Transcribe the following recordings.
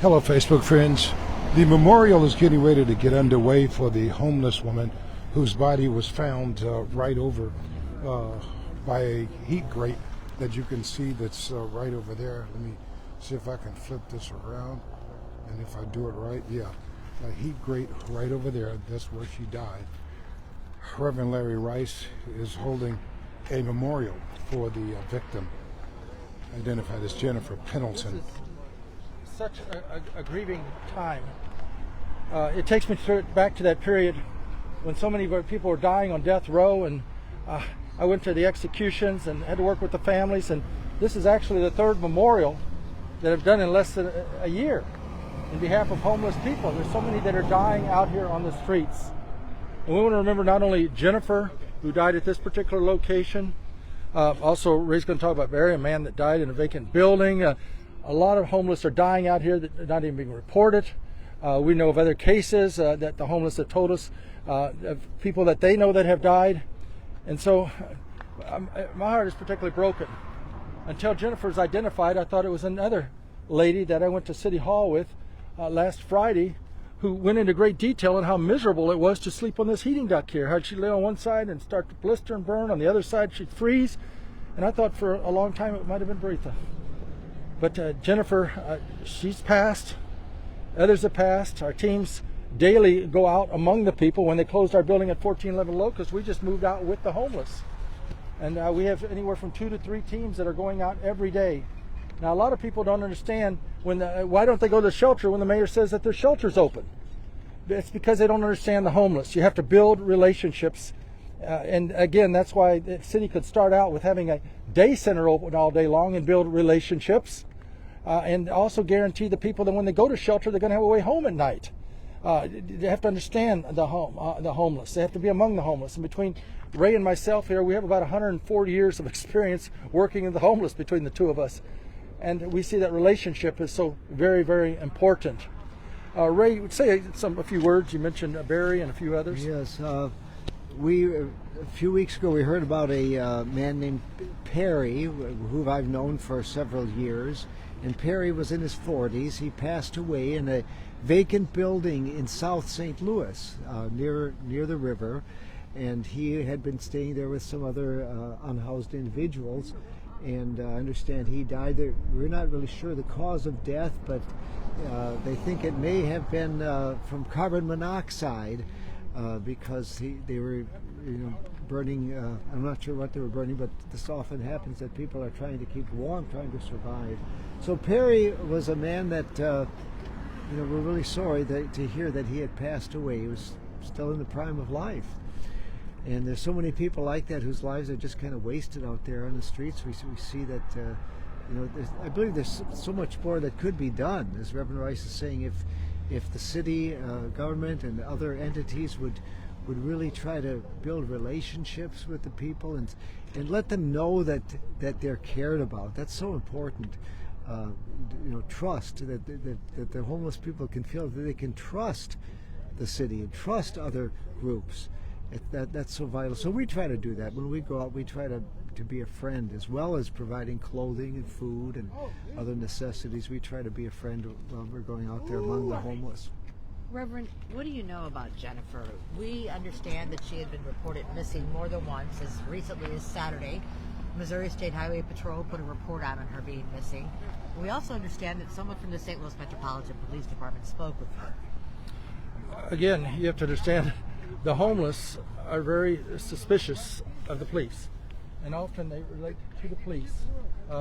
Hello, Facebook friends. The memorial is getting ready to get underway for the homeless woman whose body was found right over by a heat grate that you can see that's right over there. Let me see if I can flip this around. And if I do it right, yeah, a heat grate right over there. That's where she died. Reverend Larry Rice is holding a memorial for the victim, identified as Jennifer Pendleton. Such a grieving time. It takes me back to that period when so many people were dying on death row, and I went to the executions and had to work with the families, and this is actually the third memorial that I've done in less than a year in behalf of homeless people. There's so many that are dying out here on the streets. And we want to remember not only Jennifer, who died at this particular location, also Ray's going to talk about Barry, a man that died in a vacant building. A lot of homeless are dying out here that are not even being reported. We know of other cases that the homeless have told us of people that they know that have died. And so my heart is particularly broken. Until Jennifer's identified, I thought it was another lady that I went to City Hall with last Friday, who went into great detail on how miserable it was to sleep on this heating duct here. How she'd lay on one side and start to blister and burn. On the other side, she'd freeze. And I thought for a long time it might have been Beretha. But Jennifer, she's passed. Others have passed. Our teams daily go out among the people. When they closed our building at 1411 Locust, we just moved out with the homeless. And we have anywhere from 2 to 3 teams that are going out every day. Now, a lot of people don't understand why don't they go to the shelter when the mayor says that their shelter's open? It's because they don't understand the homeless. You have to build relationships. And again, that's why the city could start out with having a day center open all day long and build relationships. And also guarantee the people that when they go to shelter, they're going to have a way home at night. They have to understand the homeless. They have to be among the homeless. And between Ray and myself here, we have about 140 years of experience working in the homeless between the two of us. And we see that relationship is so very, very important. Ray, say a few words. You mentioned Barry and a few others. Yes. A few weeks ago, we heard about a man named Perry, who I've known for several years. And Perry was in his 40s. He passed away in a vacant building in South St. Louis, near the river. And he had been staying there with some other unhoused individuals. And I understand he died there. We're not really sure the cause of death, but they think it may have been from carbon monoxide because they were burning. I'm not sure what they were burning, but this often happens that people are trying to keep warm, trying to survive. So Perry was a man that we're really sorry to hear that he had passed away. He was still in the prime of life. And there's so many people like that whose lives are just kind of wasted out there on the streets. We see that, I believe there's so much more that could be done. As Reverend Rice is saying, if the city, government, and other entities would really try to build relationships with the people and let them know that they're cared about. That's so important. Trust, that the homeless people can feel that they can trust the city and trust other groups. That's so vital. So we try to do that. When we go out, we try to be a friend, as well as providing clothing and food and other necessities. We try to be a friend while we're going out there among the homeless. Reverend, what do you know about Jennifer? We understand that she had been reported missing more than once. As recently as Saturday, Missouri State Highway Patrol put a report out on her being missing. We also understand that someone from the St. Louis Metropolitan Police Department spoke with her. Again, you have to understand the homeless are very suspicious of the police, and often they relate to the police in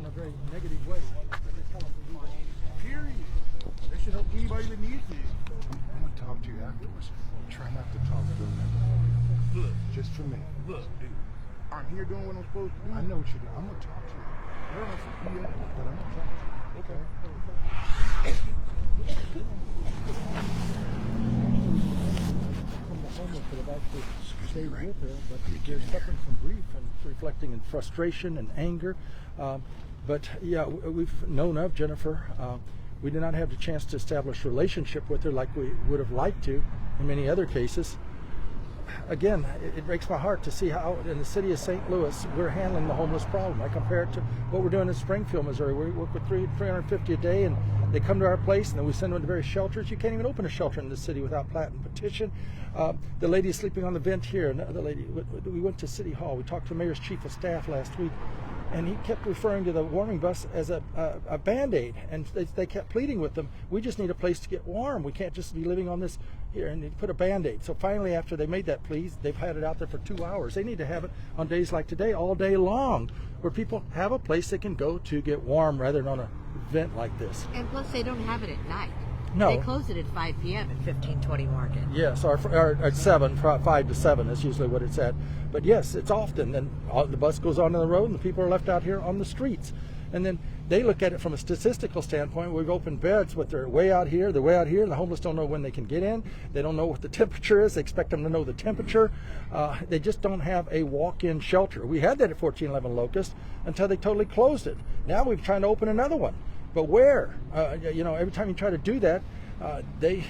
a very negative way. Period. They should help anybody that needs it. I'm going to talk to you afterwards. Try not to talk during that. Look, Just for me. look, dude. I'm here doing what I'm supposed to do. I know what you're doing. I'm going to talk to you. You're on some BS. But I'm going to talk to you. Okay. From the homeless that have actually stayed with her, but they're suffering from grief and reflecting in frustration and anger. But yeah, we've known of Jennifer. We did not have the chance to establish a relationship with her like we would have liked to in many other cases. Again, it breaks my heart to see how in the city of St. Louis we're handling the homeless problem. I compare it to what we're doing in Springfield, Missouri. We work with 350 a day, and They come to our place, and then we send them to various shelters. You can't even open a shelter in this city without plat and petition. The lady is sleeping on the vent here. Another lady. We went to City Hall. We talked to the mayor's chief of staff last week, and he kept referring to the warming bus as a Band-Aid, and they kept pleading with them, we just need a place to get warm. We can't just be living on this here, and they put a Band-Aid. So finally, after they made that plea, they've had it out there for 2 hours. They need to have it on days like today, all day long, where people have a place they can go to get warm rather than on a vent like this. And plus, they don't have it at night. No. They close it at 5 p.m. at 1520 Market. Yes, or at 7, 5 to 7 is usually what it's at. But yes, it's often. Then the bus goes onto the road and the people are left out here on the streets. And then they look at it from a statistical standpoint. We've opened beds, but they're way out here, and the homeless don't know when they can get in. They don't know what the temperature is. They expect them to know the temperature. They just don't have a walk-in shelter. We had that at 1411 Locust until they totally closed it. Now we're trying to open another one. But where? Every time you try to do that, they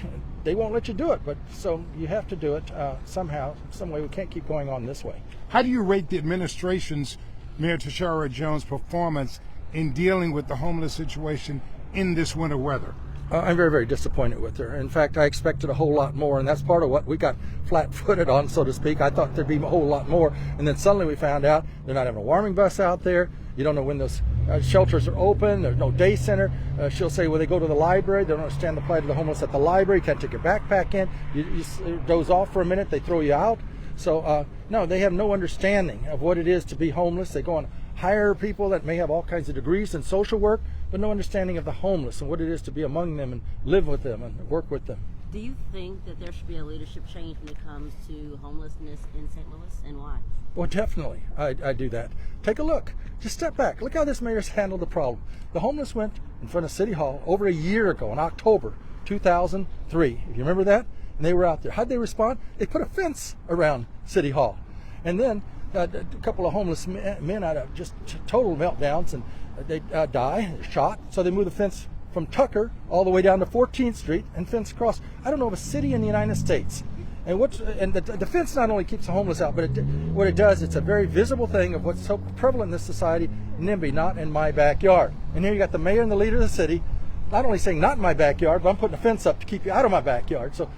won't let you do it. But so you have to do it somehow, some way. We can't keep going on this way. How do you rate the administration's, Mayor Tashara Jones' performance in dealing with the homeless situation in this winter weather? I'm very, very disappointed with her. In fact, I expected a whole lot more, and that's part of what we got flat-footed on, so to speak. I thought there'd be a whole lot more, and then suddenly we found out they're not having a warming bus out there. You don't know when those shelters are open. There's no day center. She'll say, well, they go to the library. They don't understand the plight of the homeless at the library. You can't take your backpack in. You doze off for a minute. They throw you out. So, no, they have no understanding of what it is to be homeless. They go and hire people that may have all kinds of degrees in social work, but no understanding of the homeless and what it is to be among them and live with them and work with them. Do you think that there should be a leadership change when it comes to homelessness in St. Louis, and why? Well, definitely, I do that. Take a look. Just step back. Look how this mayor's handled the problem. The homeless went in front of City Hall over a year ago in October 2003. If you remember that? And they were out there. How'd they respond? They put a fence around City Hall. And then a couple of homeless men out of just total meltdowns, and they die, they're shot. So they moved the fence from Tucker all the way down to 14th Street and fence across. I don't know of a city in the United States. And the fence not only keeps the homeless out, but what it does, it's a very visible thing of what's so prevalent in this society, NIMBY, not in my backyard. And here you got the mayor and the leader of the city not only saying not in my backyard, but I'm putting a fence up to keep you out of my backyard. So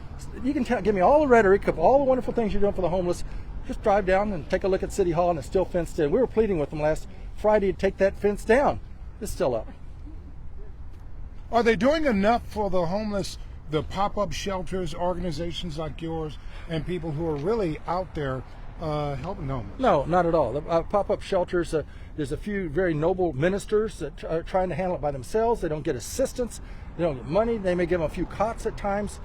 you can give me all the rhetoric of all the wonderful things you're doing for the homeless. Just drive down and take a look at City Hall, and it's still fenced in. We were pleading with them last Friday to take that fence down. It's still up. Are they doing enough for the homeless, the pop-up shelters, organizations like yours, and people who are really out there helping them? No, not at all. The pop-up shelters, there's a few very noble ministers that are trying to handle it by themselves. They don't get assistance. They don't get money. They may give them a few cots at times.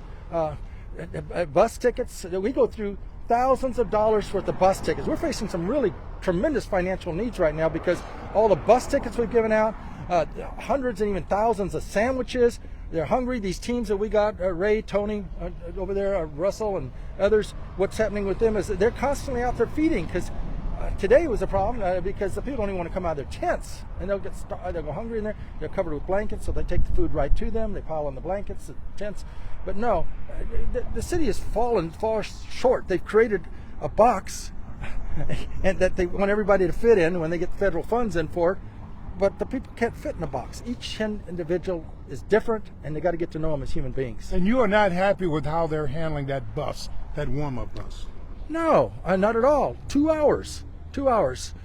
Bus tickets. We go through thousands of dollars worth of bus tickets. We're facing some really tremendous financial needs right now because all the bus tickets we've given out, hundreds and even thousands of sandwiches. They're hungry. These teams that we got, Ray, Tony over there, Russell, and others, what's happening with them is that they're constantly out there feeding, because today was a problem because the people don't even want to come out of their tents, and they'll go hungry in there. They're covered with blankets, so they take the food right to them. They pile on the blankets, the tents. But no, the city has fallen far short. They've created a box and that they want everybody to fit in when they get the federal funds in for it. But the people can't fit in a box. Each individual is different, and they got to get to know them as human beings. And you are not happy with how they're handling that bus, that warm-up bus? No, not at all. 2 hours. 2 hours.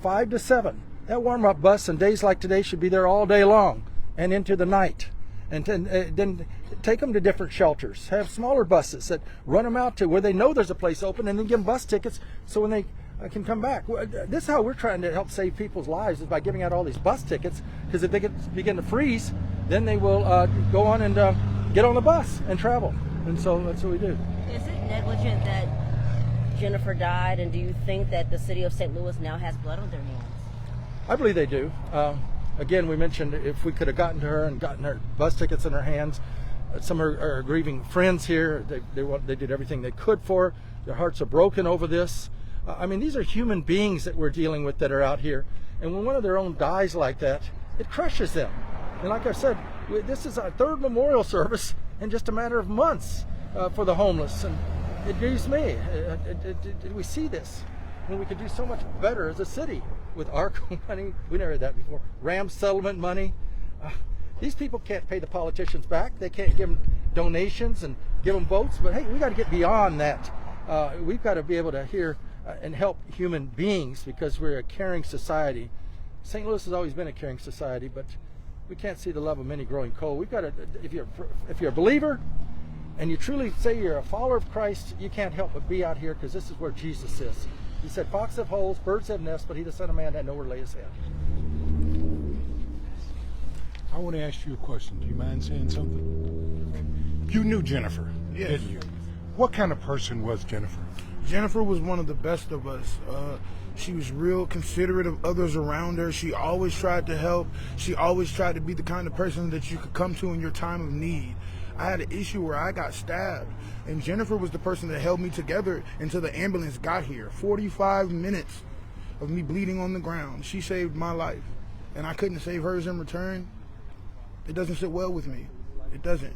5 to 7. That warm-up bus on days like today should be there all day long and into the night. And then take them to different shelters. Have smaller buses that run them out to where they know there's a place open, and then give them bus tickets so when they can come back. This is how we're trying to help save people's lives, is by giving out all these bus tickets, because if they begin to freeze, then they will go on and get on the bus and travel. And so that's what we do. Is it negligent that Jennifer died, and do you think that the city of St. Louis now has blood on their hands? I believe they do. Again, we mentioned if we could have gotten to her and gotten her bus tickets in her hands. Some of her grieving friends here, they did everything they could for her. Their hearts are broken over this. I mean, these are human beings that we're dealing with that are out here. And when one of their own dies like that, it crushes them. And like I said, this is our third memorial service in just a matter of months for the homeless. And it grieves me. We see this. And we could do so much better as a city with ARC money. We never had that before. RAM settlement money. These people can't pay the politicians back. They can't give them donations and give them votes. But hey, we got to get beyond that. We've got to be able to hear and help human beings because we're a caring society. St. Louis has always been a caring society, but we can't see the love of many growing cold. We've got to, if you're a believer and you truly say you're a follower of Christ, you can't help but be out here because this is where Jesus is. He said, "Foxes have holes, birds have nests, but he, the Son of Man, had nowhere to lay his head." I want to ask you a question. Do you mind saying something? You knew Jennifer, Yes. didn't you? What kind of person was Jennifer? Jennifer was one of the best of us. She was real considerate of others around her. She always tried to help. She always tried to be the kind of person that you could come to in your time of need. I had an issue where I got stabbed, and Jennifer was the person that held me together until the ambulance got here. 45 minutes of me bleeding on the ground. She saved my life, and I couldn't save hers in return. It doesn't sit well with me. It doesn't.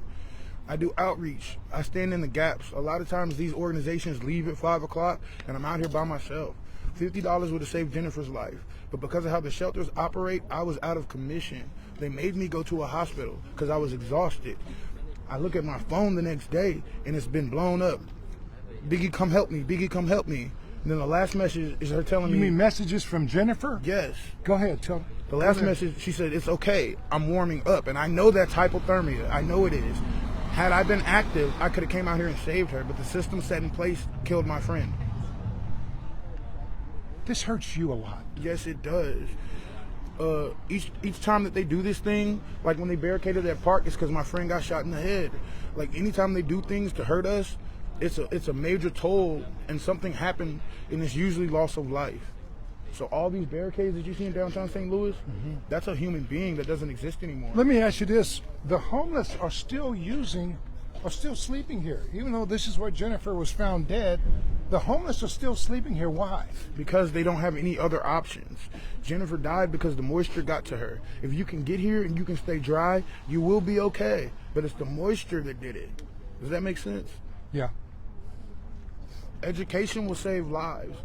I do outreach. I stand in the gaps. A lot of times these organizations leave at 5 o'clock, and I'm out here by myself. $50 would have saved Jennifer's life, but because of how the shelters operate, I was out of commission. They made me go to a hospital because I was exhausted. I look at my phone the next day, and it's been blown up. "Biggie, come help me. Biggie, come help me." And then the last message is her telling You me... mean messages from Jennifer? Yes. Go ahead, tell me. The last message, she said, "It's okay. I'm warming up." And I know that's hypothermia. I know it is. Had I been active, I could have came out here and saved her, but the system set in place killed my friend. This hurts you a lot. Yes, it does. Each time that they do this thing, like when they barricaded that park, it's because my friend got shot in the head. Like anytime they do things to hurt us, it's a major toll, and something happened, and it's usually loss of life. So all these barricades that you see in downtown St. Louis, that's a human being that doesn't exist anymore. Let me ask you this. The homeless are still sleeping here. Even though this is where Jennifer was found dead, the homeless are still sleeping here. Why? Because they don't have any other options. Jennifer died because the moisture got to her. If you can get here and you can stay dry, you will be okay. But it's the moisture that did it. Does that make sense? Yeah. Education will save lives.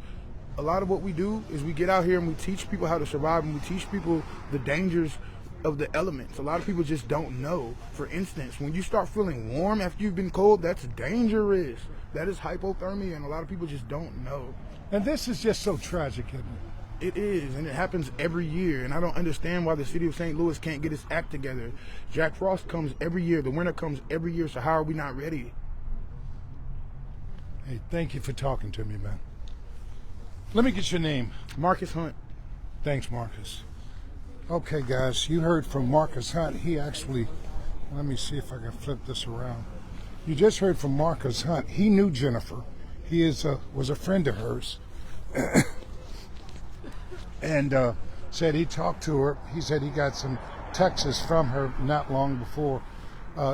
A lot of what we do is we get out here and we teach people how to survive, and we teach people the dangers of the elements. A lot of people just don't know. For instance, when you start feeling warm after you've been cold, that's dangerous. That is hypothermia, and a lot of people just don't know. And this is just so tragic, isn't it? It is, and it happens every year, and I don't understand why the city of St. Louis can't get its act together. Jack Frost comes every year. The winter comes every year, so how are we not ready? Hey, thank you for talking to me, man. Let me get your name. Marcus Hunt. Thanks, Marcus. Okay, guys, you heard from Marcus Hunt. He actually, let me see if I can flip this around. You just heard from Marcus Hunt. He knew Jennifer. He was a friend of hers. And said he talked to her. He said he got some texts from her not long before.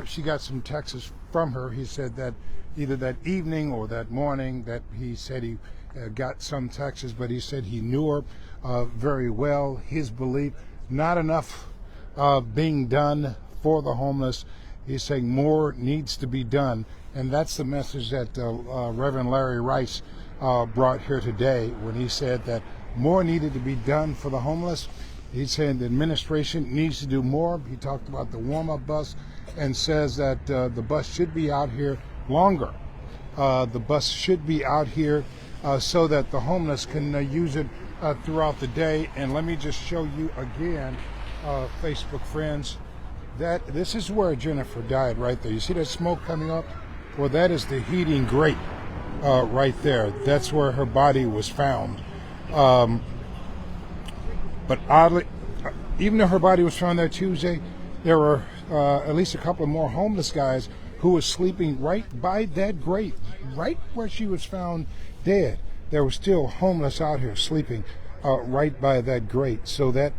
She got some texts from her. He said that either that evening or that morning that he said he got some texts, but he said he knew her very well. His belief, not enough being done for the homeless. He's saying more needs to be done. And that's the message that Reverend Larry Rice brought here today when he said that more needed to be done for the homeless. He's saying the administration needs to do more. He talked about the warm-up bus and says that the bus should be out here longer. The bus should be out here so that the homeless can use it throughout the day. And let me just show you again, Facebook friends, that this is where Jennifer died right there. You see that smoke coming up? Well, that is the heating grate right there. That's where her body was found. But oddly, even though her body was found that Tuesday, there were at least a couple of more homeless guys who was sleeping right by that grate, right where she was found dead. There were still homeless out here sleeping right by that grate. So that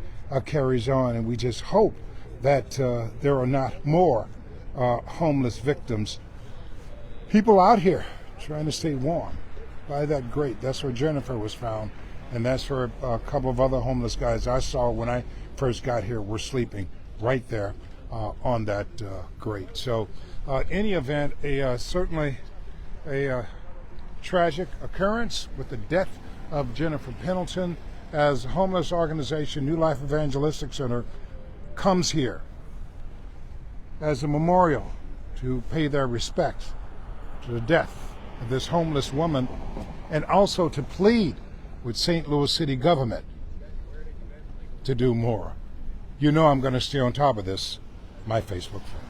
carries on, and we just hope that there are not more homeless victims. People out here trying to stay warm by that grate. That's where Jennifer was found, and that's where a couple of other homeless guys I saw when I first got here were sleeping right there on that grate. So any event, certainly a tragic occurrence with the death of Jennifer Pendleton, as homeless organization New Life Evangelistic Center comes here as a memorial to pay their respects to the death of this homeless woman, and also to plead with St. Louis City government to do more. You know I'm going to stay on top of this, my Facebook friend.